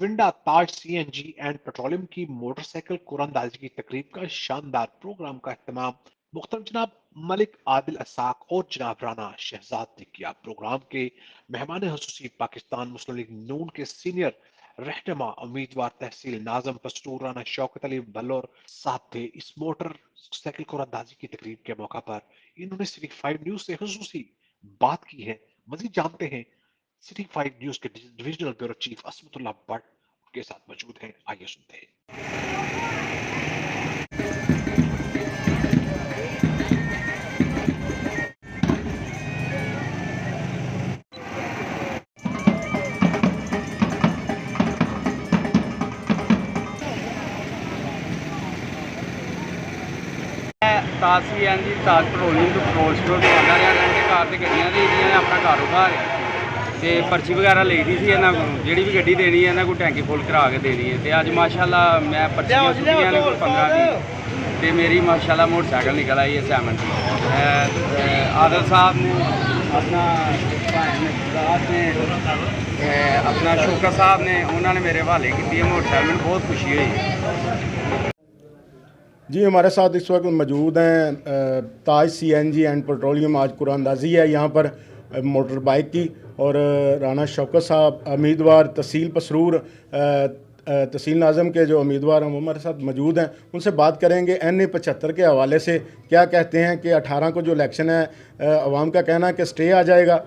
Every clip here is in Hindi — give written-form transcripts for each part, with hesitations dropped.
चुविंडा ताज सीएनजी एंड पेट्रोलियम की मोटरसाइकिल कुरानदाजी की तकरीब का शानदार प्रोग्राम का एहतमाम मुख्तरम जनाब मलिक आदिल असाक और जनाब राना शहजाद ने किया। प्रोग्राम के मेहमान खसूसी पाकिस्तान मुस्लिम लीग नून के सीनियर रहनुमा उम्मीदवार तहसील नाजम पसरूर राना शौकत अली बल्लौर साहब थे। इस मोटर साइकिल कुरानदाजी की तकरीब के मौका पर इन्होंने सिटी 5 न्यूज से खसूसी बात की है। मजीद जानते हैं सिटी 5 न्यूज के डिविजनल ब्यूरो चीफ असमतुल्लाह भट्ट उनके साथ मौजूद हैं। आइए सुनते हैं। ताज सीएनजी ताज पेट्रोलियम ਤੋਂ ਪੈਟਰੋਲ ਸਟੋਰ ਤੋਂ ਆਉਂਦਾ ਰਿਹਾ ਰੈਂਟ ਕਾਰ ਤੇ ਗੱਡੀਆਂ ਦੀ ਇਹਨਾਂ ਨੇ ਆਪਣਾ ਕਾਰੋਬਾਰ ਹੈ ਤੇ ਪਰਚੀ ਵਗੈਰਾ ਲਈਦੀ ਸੀ ਇਹਨਾਂ ਕੋਲ। ਜਿਹੜੀ ਵੀ ਗੱਡੀ ਦੇਣੀ ਹੈ ਇਹਨਾਂ ਕੋਲ ਟੈਂਕੀ ਫੁੱਲ ਕਰਾ ਕੇ ਦੇਣੀ ਹੈ। ਤੇ ਅੱਜ ਮਾਸ਼ਾਅੱਲਾ ਮੈਂ ਪਰਚੀਆਂ ਸੁਣੀਆਂ ਇਹਨਾਂ ਕੋਲ 15 ਦੀ ਤੇ ਮੇਰੀ ਮਾਸ਼ਾਅੱਲਾ मोटरसाइकिल निकल आई है 70। आदिल साहब ने अपना अपना शौकत साहब ने उन्होंने मेरे हवाले की मोटरसाइकिल में बहुत खुशी हुई। जी हमारे साथ इस वक्त मौजूद हैं ताज सीएनजी एंड पेट्रोलियम। आज कुरानदाजी है यहाँ पर मोटर बाइक की और राना शौकत साहब उम्मीदवार तहसील पसरूर तहसील नाज़म के जो उम्मीदवार हैं वो हमारे साथ मौजूद हैं। उनसे बात करेंगे NA 75 के हवाले से क्या कहते हैं कि 18 को जो इलेक्शन है अवाम का कहना है कि स्टे आ जाएगा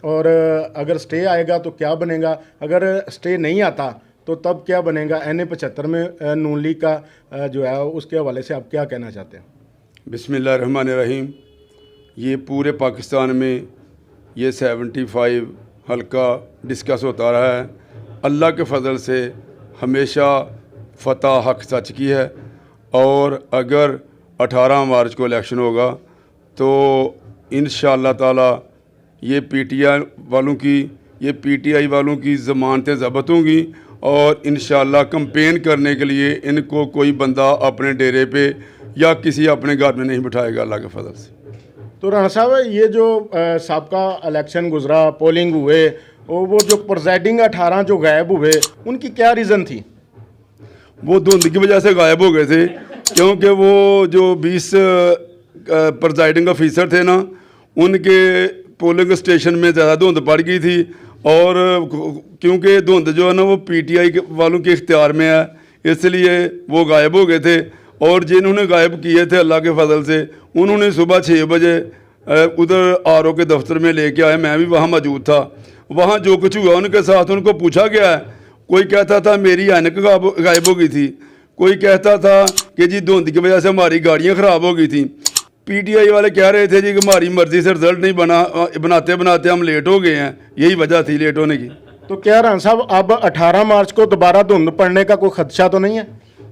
और अगर स्टे आएगा तो क्या बनेगा, अगर स्टे नहीं आता तो तब क्या बनेगा। NA 75 में नून लीग का जो है उसके हवाले से आप क्या कहना चाहते हैं? बिस्मिल्लाहिर्रहमानिर्रहीम। ये पूरे पाकिस्तान में ये 75 हल्का डिस्कस होता रहा है। अल्लाह के फ़ज़ल से हमेशा फ़तह हक सच की है और अगर 18 मार्च को इलेक्शन होगा तो इंशाअल्लाह ताला ये PTI वालों की ज़मानतें ज़ब्त होंगी और इंशाअल्लाह कैंपेन करने के लिए इनको कोई बंदा अपने डेरे पे या किसी अपने घर में नहीं बिठाएगा अल्लाह के फजल से। तो राणा साहब ये जो साबका इलेक्शन गुजरा, पोलिंग हुए, वो जो प्रेसिडिंग 18 जो गायब हुए उनकी क्या रीज़न थी? वो धुंध की वजह से गायब हो गए थे क्योंकि वो जो 20 प्रेसिडिंग ऑफिसर थे ना उनके पोलिंग स्टेशन में ज़्यादा धुंध पड़ गई थी और क्योंकि धुंध जो है ना वो PTI वालों के इख्तियार में है इसलिए वो गायब हो गए थे। और जिन्होंने गायब किए थे अल्लाह के फजल से उन्होंने सुबह 6 बजे उधर RO के दफ्तर में लेके आए। मैं भी वहाँ मौजूद था। वहाँ जो कुछ हुआ उनके साथ उनको पूछा गया है। कोई कहता था मेरी ऐनक गायब हो गई थी, कोई कहता था कि जी धुंध की वजह से हमारी गाड़ियाँ ख़राब हो गई थी। PTI वाले कह रहे थे जी कि हमारी मर्ज़ी से रिज़ल्ट नहीं बनाते बनाते हम लेट हो गए हैं, यही वजह थी लेट होने की। तो क्या राणा साहब अब 18 मार्च को दोबारा धुंध पड़ने का कोई खदशा तो नहीं है?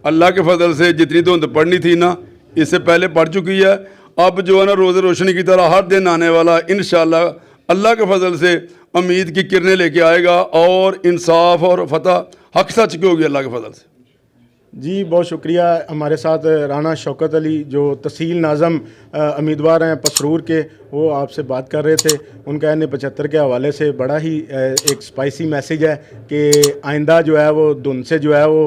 अल्लाह के फजल से जितनी धुंध पड़नी थी ना इससे पहले पड़ चुकी है। अब जो है ना रोज़ रोशनी की तरह हर दिन आने वाला इंशाअल्लाह अल्लाह के फजल से उम्मीद की किरणें लेके आएगा और इंसाफ और फतह हक सच की होगी अल्लाह के फजल से। जी बहुत शुक्रिया। हमारे साथ राना शौकत अली जो तहसील नाज़म उम्मीदवार हैं पसरूर के, वो आपसे बात कर रहे थे। उनका NA 75 के हवाले से बड़ा ही एक स्पाइसी मैसेज है कि आइंदा जो है वो धुंध से जो है वो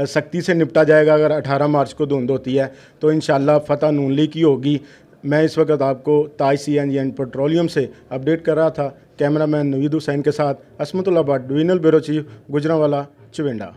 सख्ती से निपटा जाएगा। अगर 18 मार्च को धुंध होती है तो इंशाअल्लाह फ़तह नून लीग की होगी। मैं इस वक्त आपको ताज सीएनजी एंड पेट्रोलियम से अपडेट कर रहा था। कैमरामैन नवीद हुसैन के साथ Asmatullah Bhatt, divisional bureau chief, Gujranwala, चुविंडा।